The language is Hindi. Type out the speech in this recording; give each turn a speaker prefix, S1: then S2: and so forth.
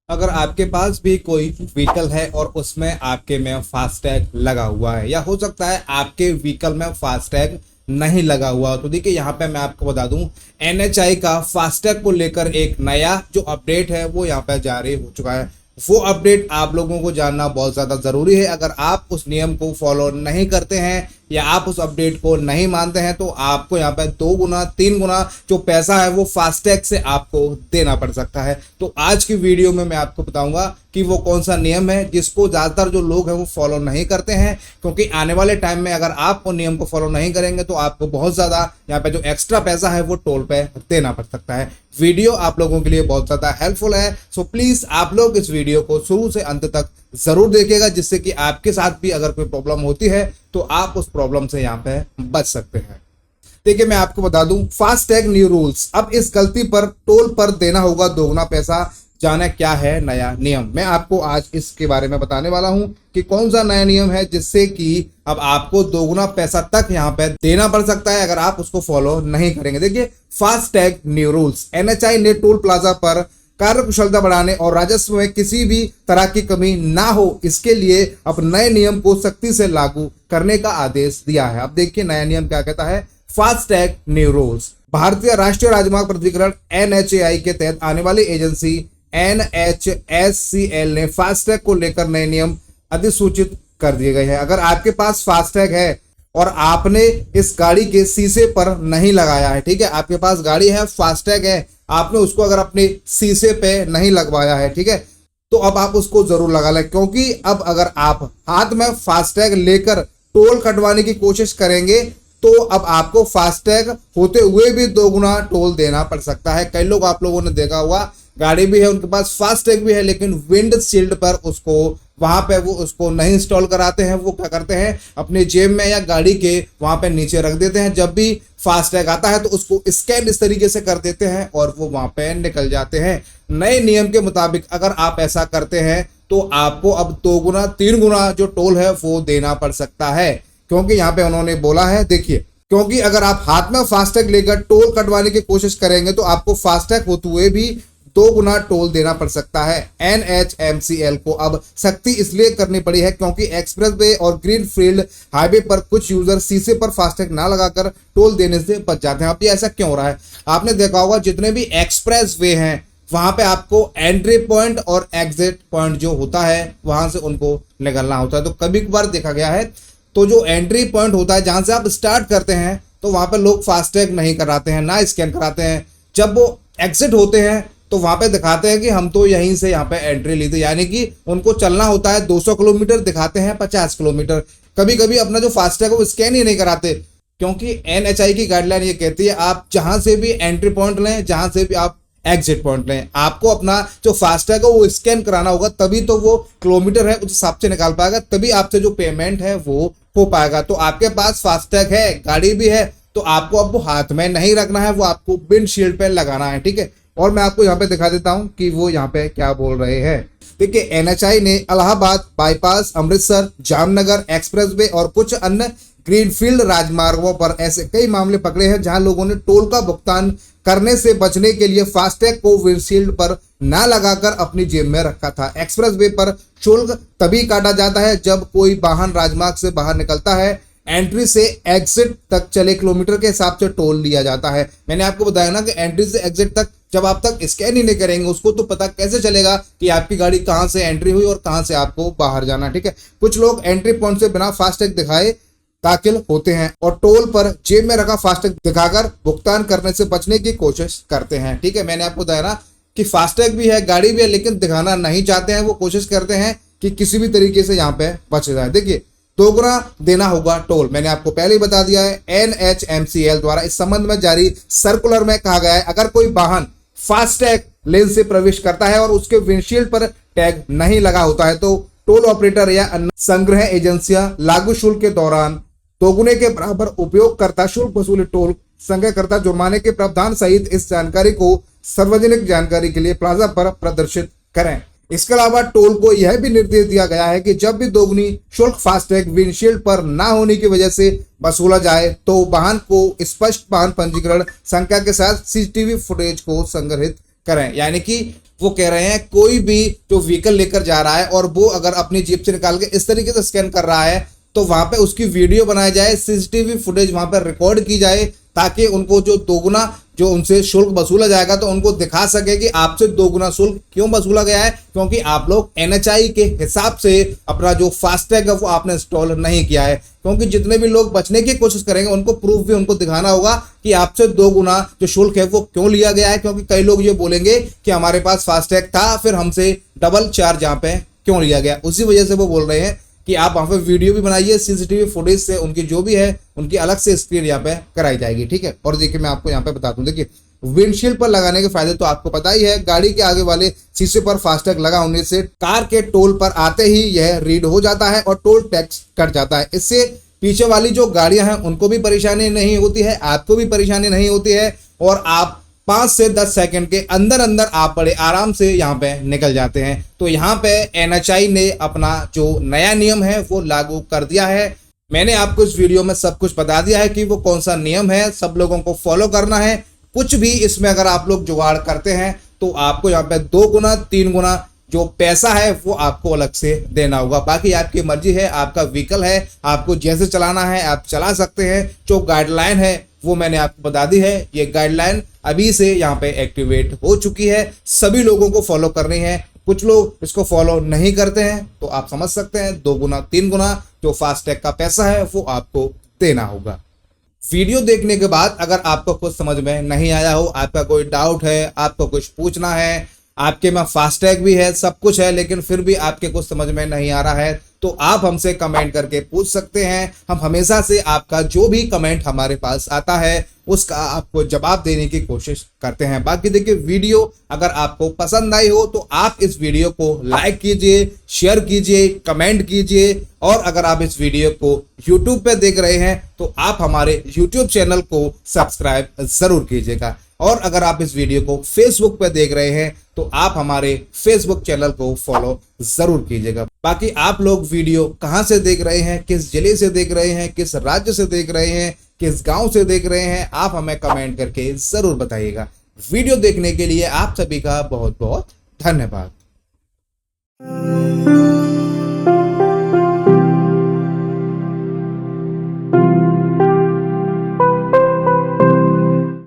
S1: अगर आपके पास भी कोई व्हीकल है और उसमें आपके में फास्टैग लगा हुआ है, या हो सकता है आपके व्हीकल में फास्टैग नहीं लगा हुआ, तो देखिए यहाँ पे मैं आपको बता दूं एनएचआई का फास्टैग को लेकर एक नया जो अपडेट है वो यहाँ पे जारी हो चुका है। वो अपडेट आप लोगों को जानना बहुत ज़्यादा ज़रूरी है। अगर आप उस नियम को फॉलो नहीं करते हैं या आप उस अपडेट को नहीं मानते हैं तो आपको यहाँ पे 2 गुना 3 गुना जो पैसा है वो फास्टैग से आपको देना पड़ सकता है। तो आज की वीडियो में मैं आपको बताऊंगा कि वो कौन सा नियम है जिसको ज़्यादातर जो लोग हैं वो फॉलो नहीं करते हैं, क्योंकि आने वाले टाइम में अगर आप वो नियम को फॉलो नहीं करेंगे तो आपको बहुत ज़्यादा यहाँ पे जो एक्स्ट्रा पैसा है वो टोल पे देना पड़ सकता है। वीडियो आप लोगों के लिए बहुत ज़्यादा हेल्पफुल है, सो प्लीज़ आप लोग इस वीडियो को शुरू से अंत तक जरूर देखिएगा, जिससे कि आपके साथ भी अगर कोई प्रॉब्लम होती है तो आप उस प्रॉब्लम से यहाँ पे बच सकते हैं। देखिए मैं आपको बता दूं फास्टैग न्यू रूल्स, अब इस गलती पर टोल पर देना होगा दोगुना पैसा। जाने क्या है नया नियम, मैं आपको आज इसके बारे में बताने वाला हूं कि कौन सा नया नियम है जिससे कि अब आपको दोगुना पैसा तक यहाँ पे देना पड़ सकता है अगर आप उसको फॉलो नहीं करेंगे। देखिए फास्टैग न्यू रूल्स, एनएचआई ने टोल प्लाजा पर कार्यकुशलता बढ़ाने और राजस्व में किसी भी तरह की कमी ना हो, इसके लिए अब नए नियम को सख्ती से लागू करने का आदेश दिया है। अब देखिए नया नियम क्या कहता है। फास्टैग न्यू रूल्स, भारतीय राष्ट्रीय राजमार्ग प्राधिकरण एनएचएआई के तहत आने वाली एजेंसी एनएचएससीएल ने फास्टैग को लेकर नए नियम अधिसूचित कर दिए गए हैं। अगर आपके पास फास्टैग है और आपने इस गाड़ी के शीशे पर नहीं लगाया है, ठीक है, आपके पास गाड़ी है, फास्टैग है, आपने उसको अगर अपने शीशे पे नहीं लगवाया है, ठीक है, तो अब आप उसको जरूर लगा लें, क्योंकि अब अगर आप हाथ में फास्टैग लेकर टोल कटवाने की कोशिश करेंगे तो अब आपको फास्टैग होते हुए भी 2 गुना टोल देना पड़ सकता है। कई लोग आप लोगों ने देखा होगा गाड़ी भी है, उनके पास फास्टैग भी है, लेकिन विंड शील्ड पर उसको वहां पे वो उसको नहीं इंस्टॉल कराते हैं। वो क्या करते हैं अपने जेब में या गाड़ी के वहां पे नीचे रख देते हैं। जब भी फास्टैग आता है तो उसको स्कैन इस तरीके से कर देते हैं और वो वहां पे निकल जाते हैं। नए नियम के मुताबिक अगर आप ऐसा करते हैं तो आपको अब 2 गुना 3 गुना जो टोल है वो देना पड़ सकता है, क्योंकि यहाँ पे उन्होंने बोला है, देखिए, क्योंकि अगर आप हाथ में फास्टैग लेकर टोल कटवाने की कोशिश करेंगे तो आपको फास्टैग होते हुए भी 2 गुना टोल देना पड़ सकता है। एनएचएमसीएल को अब सख्ती इसलिए करनी पड़ी है क्योंकि एक्सप्रेस वे और ग्रीनफील्ड हाईवे पर कुछ यूजर शीशे पर फास्टैग ना लगाकर टोल देने से बच जाते हैं। अब ये ऐसा क्यों हो रहा है, आपने देखा होगा जितने भी एक्सप्रेस वे हैं वहां पे आपको एंट्री पॉइंट और एग्जिट पॉइंट जो होता है वहां से उनको निकलना होता है। तो कभी कभार देखा गया है तो जो एंट्री पॉइंट होता है जहां से आप स्टार्ट करते हैं तो वहां पे लोग फास्टैग नहीं कराते हैं, ना स्कैन कराते हैं। जब वो एग्जिट होते हैं तो वहां पे दिखाते हैं कि हम तो यहीं से यहाँ पे एंट्री ली थी, यानी कि उनको चलना होता है 200 किलोमीटर, दिखाते हैं 50 किलोमीटर। कभी कभी अपना जो फास्टैग है वो स्कैन ही नहीं कराते, क्योंकि एनएचआई की गाइडलाइन ये कहती है आप जहां से भी एंट्री पॉइंट लें, जहां से भी आप एग्जिट पॉइंट लें, आपको अपना जो फास्टैग है वो स्कैन कराना होगा, तभी तो वो किलोमीटर है उस हिसाब से निकाल पाएगा, तभी आपसे जो पेमेंट है वो हो पाएगा। तो आपके पास फास्टैग है, गाड़ी भी है, तो आपको अब वो हाथ में नहीं रखना है, वो आपको विंडशील्ड पे लगाना है, ठीक है। और मैं आपको यहाँ पे दिखा देता हूँ कि वो यहाँ पे क्या बोल रहे हैं। देखिए एनएचआई ने इलाहाबाद बाईपास, अमृतसर, जामनगर एक्सप्रेसवे और कुछ अन्य ग्रीनफील्ड राजमार्गों पर ऐसे कई मामले पकड़े हैं जहां लोगों ने टोल का भुगतान करने से बचने के लिए फास्टैग को विंडशील्ड पर ना लगाकर अपनी जेब में रखा था। एक्सप्रेसवे पर शुल्क तभी काटा जाता है जब कोई वाहन राजमार्ग से बाहर निकलता है। एंट्री से एग्जिट तक चले किलोमीटर के हिसाब से टोल लिया जाता है। मैंने आपको बताया ना कि एंट्री से एग्जिट तक जब आप तक स्कैन ही नहीं करेंगे उसको तो पता कैसे चलेगा कि आपकी गाड़ी कहां से एंट्री हुई और कहां से आपको बाहर जाना, ठीक है। कुछ लोग एंट्री पॉइंट से बिना फास्टैग दिखाए दाखिल होते हैं और टोल पर जेब में रखा फास्टैग दिखाकर भुगतान करने से बचने की कोशिश करते हैं, ठीक है। मैंने आपको बताया ना कि फास्टैग भी है, गाड़ी भी है, लेकिन दिखाना नहीं चाहते हैं, वो कोशिश करते हैं कि किसी भी तरीके से यहाँ पे बच जाए। देखिए 2 गुना देना होगा टोल, मैंने आपको पहले ही बता दिया है। एनएचएमसीएल द्वारा इस संबंध में जारी सर्कुलर में कहा गया है अगर कोई वाहन फास्टैग लेन से प्रवेश करता है और उसके विंडशील्ड पर टैग नहीं लगा होता है तो टोल ऑपरेटर या अन्य संग्रह एजेंसियां लागू शुल्क के दौरान 2 गुने के बराबर उपयोगकर्ता शुल्क वसूली टोल संग्रहकर्ता जुर्माने के प्रावधान सहित इस जानकारी को सार्वजनिक जानकारी के लिए प्लाजा पर प्रदर्शित करें। इसके अलावा टोल को यह भी निर्देश दिया गया है कि जब भी दोगुनी शुल्क फास्टैग विंडशील्ड पर ना होने की वजह से वसूला जाए तो वाहन को स्पष्ट वाहन पंजीकरण संख्या के साथ सीसीटीवी फुटेज को संग्रहित करें। यानी कि वो कह रहे हैं कोई भी जो व्हीकल लेकर जा रहा है और वो अगर अपनी जेब से निकाल के इस तरीके से स्कैन कर रहा है तो वहां पे उसकी वीडियो बनाई जाए, सीसीटीवी फुटेज वहां पर रिकॉर्ड की जाए, ताकि उनको जो दोगुना जो उनसे शुल्क वसूला जाएगा तो उनको दिखा सके कि आपसे दोगुना शुल्क क्यों वसूला गया है, क्योंकि आप लोग एनएचआई के हिसाब से अपना जो फास्टैग है वो आपने इंस्टॉल नहीं किया है। क्योंकि जितने भी लोग बचने की कोशिश करेंगे उनको प्रूफ भी उनको दिखाना होगा कि आपसे दोगुना जो शुल्क है वो क्यों लिया गया है। क्योंकि कई लोग ये बोलेंगे कि हमारे पास फास्टैग था फिर हमसे डबल चार्ज यहाँ पे क्यों लिया गया। उसी वजह से वो बोल रहे हैं कि आप वहां पे वीडियो भी बनाइए, सीसीटीवी फुटेज से उनकी जो भी है उनकी अलग से स्क्रीन यहाँ पे कराई जाएगी। ठीक है। और देखिए मैं आपको यहाँ पे बता दूं, देखिए विंडशील्ड पर लगाने के फायदे तो आपको पता ही है। गाड़ी के आगे वाले शीशे पर फास्टैग लगा होने से कार के टोल पर आते ही यह रीड हो जाता है और टोल टैक्स कट जाता है। इससे पीछे वाली जो गाड़ियां हैं उनको भी परेशानी नहीं होती है, आपको भी परेशानी नहीं होती है और आप 5 से 10 सेकंड के अंदर अंदर आप बड़े आराम से यहाँ पे निकल जाते हैं। तो यहाँ पे एनएचआई ने अपना जो नया नियम है वो लागू कर दिया है। मैंने आपको इस वीडियो में सब कुछ बता दिया है कि वो कौन सा नियम है, सब लोगों को फॉलो करना है। कुछ भी इसमें अगर आप लोग जुगाड़ करते हैं तो आपको यहाँ पे 2 गुना 3 गुना जो पैसा है वो आपको अलग से देना होगा। बाकी आपकी मर्जी है, आपका व्हीकल है, आपको जैसे चलाना है आप चला सकते हैं। जो गाइडलाइन है वो मैंने आपको बता दी है। ये गाइडलाइन अभी से यहाँ पे एक्टिवेट हो चुकी है, सभी लोगों को फॉलो करनी है। कुछ लोग इसको फॉलो नहीं करते हैं तो आप समझ सकते हैं 2 गुना 3 गुना जो फास्टैग का पैसा है वो आपको देना होगा। वीडियो देखने के बाद अगर आपको कुछ समझ में नहीं आया हो, आपका कोई डाउट है, आपको कुछ पूछना है, आपके में फास्टैग भी है, सब कुछ है, लेकिन फिर भी आपके कुछ समझ में नहीं आ रहा है तो आप हमसे कमेंट करके पूछ सकते हैं। हम हमेशा से आपका जो भी कमेंट हमारे पास आता है उसका आपको जवाब देने की कोशिश करते हैं। बाकी देखिए वीडियो अगर आपको पसंद आई हो तो आप इस वीडियो को लाइक कीजिए, शेयर कीजिए, कमेंट कीजिए और अगर आप इस वीडियो को YouTube पे देख रहे हैं तो आप हमारे YouTube चैनल को सब्सक्राइब जरूर कीजिएगा। और अगर आप इस वीडियो को Facebook पे देख रहे हैं तो आप हमारे Facebook चैनल को फॉलो जरूर कीजिएगा। बाकी आप लोग वीडियो कहां से देख रहे हैं, किस जिले से देख रहे हैं, किस राज्य से देख रहे हैं, किस गांव से देख रहे हैं, आप हमें कमेंट करके जरूर बताइएगा। वीडियो देखने के लिए आप सभी का बहुत बहुत धन्यवाद।